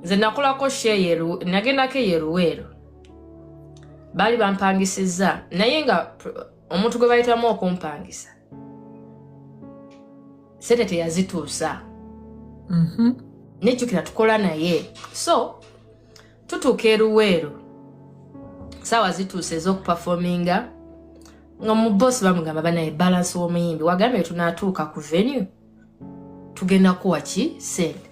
nze nakolako share nagendako Yeruweero bali bampangisizza naye nga omuntu gwe bayitamu okumpangisa sente teyazituusa nejjukira tukola naye so tutuuka Eruweero saawa zituuse ez'okupafominga nga mu bosi bamugamba banaye balance w'omuyimbi wagambye tunaatuuka ku venue tugenda kuwa ki sente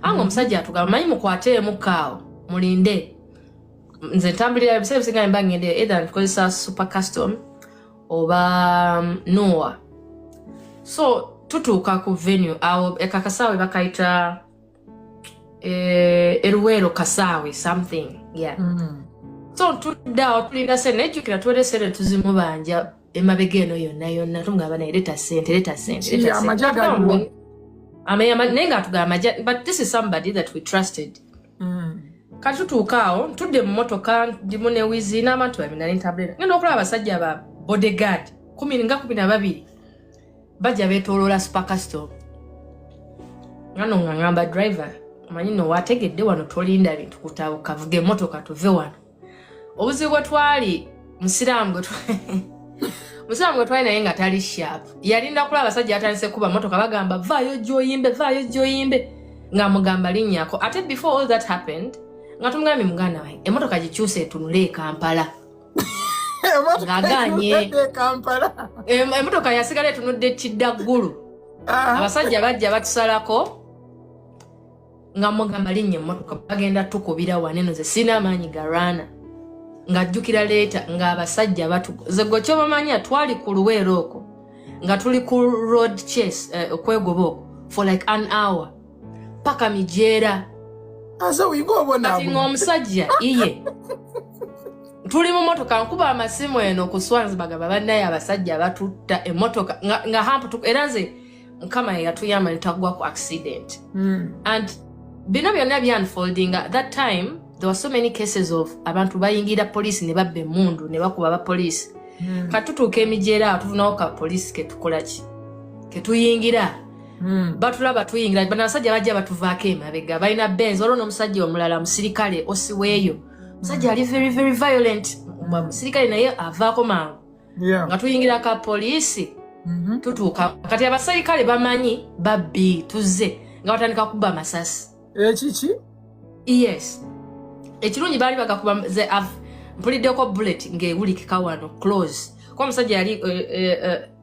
anga omusajja atugamba manyi mukwateemu kaawo mulinde nze ntambulira ebiseera bisinga mba ngende either ntukozesa super custom oba noa so tutuuka ku venue awo ekakasaawe bakayita Eruweero kasaawe something yeah so tuddawo tulinda sente nejjukira tuwere sente tuzimubanja emabega eno yonna tumugamba naye leta sente naye nga atugamba amagya but this is somebody that we trusted kati tutuuka awo ntudde mu motoka ndimu ne wizi n'abantu babiri nali ntambulira ngenda okulaba abasajja ba bodyguard 12 bajja beetooloola super custom ngano nga ngamba driver omanyi no wategedde wano tolinda bintu kutabuka vuga emmotoka tuve wano obuzibu bwe twali musiraamu gwe twali naye nga tali sharp yalinda kulaba abasajja atandise kuba motoka bagamba vaayo gyoyimbe nga mugamba linnyako ate before all that happened nga tumugambye muganda wange emmotoka gikyuse etunule Kampala ng'aganye emmotoka yasigala etunudde Kiddaggulu abasajja bajja batusalako nga mugamba linnya emmotoka bagenda tukubira waneno ze sina amaanyi garana ng'ajjukira leeta ng'abasajja ze gwe kyobamanya twali ku Luweero okwo nga tuli ku road chase okwegoba okwo for like an hour paka Mijeera kati ng'omusajja iye tuli mu motoka nkuba amasimu eno ku Swans bagamba bannaye abasajja batutta emmotoka nga hampu era nze Mukama yatuyamba netagwa ku accident and bino byonna byanfolding at that time. There were so many cases of abantu bayingira police ne babbe mundu ne bakuba ba police katutuuka Emijeera tuvunawo ka police ketukolaki ketuyingira batulaba tuyingira bana basajja bajja batuvaako emabega balina Benz olwo n'omusajja omulala musirikale osiweeyo musajja ali very very violent musirikale naye avaako mangu nga tuyingira ka police tutuuka kati abasirikale bamanyi babbi tuzze nga batandika kuba amasasi kiki yes ekirungi baali bagakuba ze mpuliddeko bullet ng'ewulikika wano close kwa omusajja yali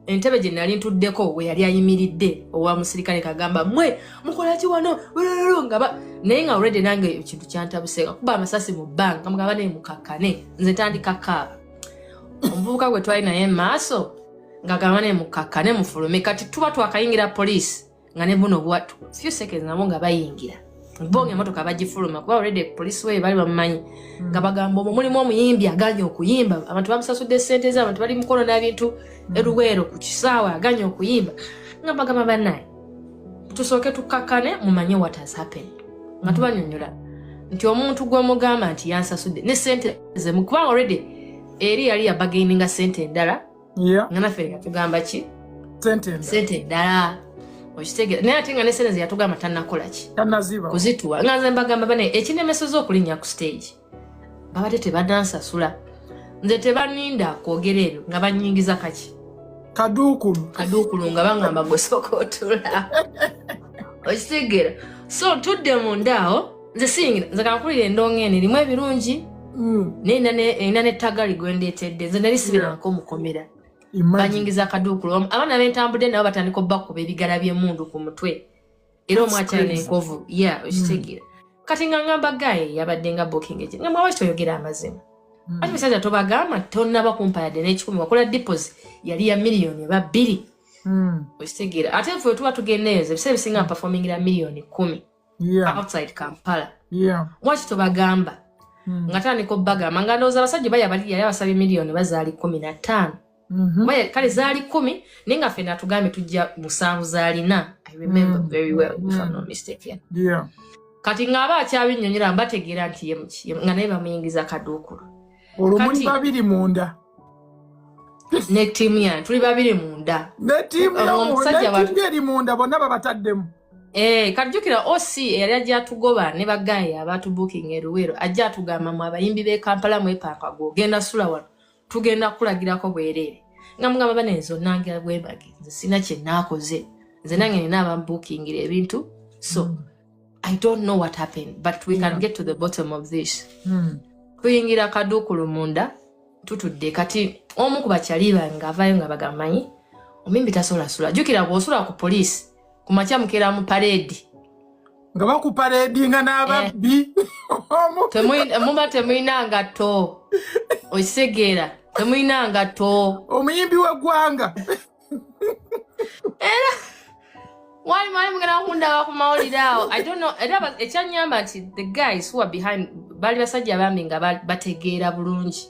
entebe gye nali ntuddeko we yali ayimiridde owa musirikale kagamba mwe mukola ki wano naye nga already nange ekintu kyantabuseeka kuba amasasi mu bbanga mugamba naye mukakkane nze ntandika kaaba omuvubuka gwe twali naye maaso ng'agamba naye mukakkane mufulume kati tuba twakayingira police nga ne buno bwatu few seconds nabo nga bayingira bonge motoka bagifuluma kuba already police we bali bamanyi nga bagamba mulimu omuyimbi aganye okuyimba abantu bamusasudde sente za abantu bali mukono n'ebintu Eruweero ku kisaawa aganye okuyimba nga bagamba bannaye tusooke tukakkane mumanye what has happened nga tubanyonyola nti omuntu gwe mugamba nti yansasudde ne sente ze mukuba already eri yali yabagaininga sente endala nga naffe yatugamba ki sente endala okitegera naye ate nga ne sente ze yatugamba tannakolaki kuzituwa nga nze mbagamba bane ekinemeseza okulinnya ku stage babadde tebanansasula nze tebaninda kwogera ebyo nga banyingiza kaki kaduukulu nga bangamba gwe sooka otula okitegera so tudde mundaawo nze siyingira nze kankulira endongo eno erimu ebirungi neyina nettagga ligwendeetedde nze nali sibirako mukomera banyingiza kaduukulu abaana b'entambudde nabo batandika obbakuba ebigala by'emmundu ku mutwe era omwakyala n'enkovu okitegera kati nga ngamba gaye yabadde nga booking agent nga mwawaki toyogera amazima ati misajja tobagamba tonnaba kumpa yadde n'ekikumi wakola deposit yali ya miliyoni oba 2 okitegera ate ffe tuba tugendeeyo ebiseera bisinga mpafomingira miliyoni 10 outside Kampala mwaki tobagamba nga tandika obbagamba nga ndowooza abasajja yali abasabye miliyoni bazaali 15 kale zaali 10 naye nga ffe natugambye tujja 7 zaalina I remember very well if I'm not mistaken kati ng'aba akyabinnyonnyola mbategeera nti nga naye bamuyingiza kaduukulu olwo muli babiri munda ne ttiimu yange tuli babiri munda ne ttiimu eri munda bonna babataddemu Kajjukira OC yali ajja atugoba ne bagaye abatu booking eruwero ajja atugamba mu abayimbi be Kampala mwepaka go genda sula wano tugenda kulagirako bwerere nga mugamba banezo nange bwebagi nze sina kye nakoze nze nange nina booking ebintu so I don't know what happened but we can get to the bottom of this. Kuyingira kadukulu munda tutudde kati omu ku bakyaliba nga avayo nga bagamanyi omimbi tasola sula jukira bwosula ku police kumacha mukera mu parade nga baku parade nga n'ababbi temuina ngato osegera temuina ngato omuyimbi w'eggwanga era wali mali mugenda kunda ku mawulirawo I don't know era ekyanyamba nti the guys who are behind bali basajja bambi nga bategeera bulungi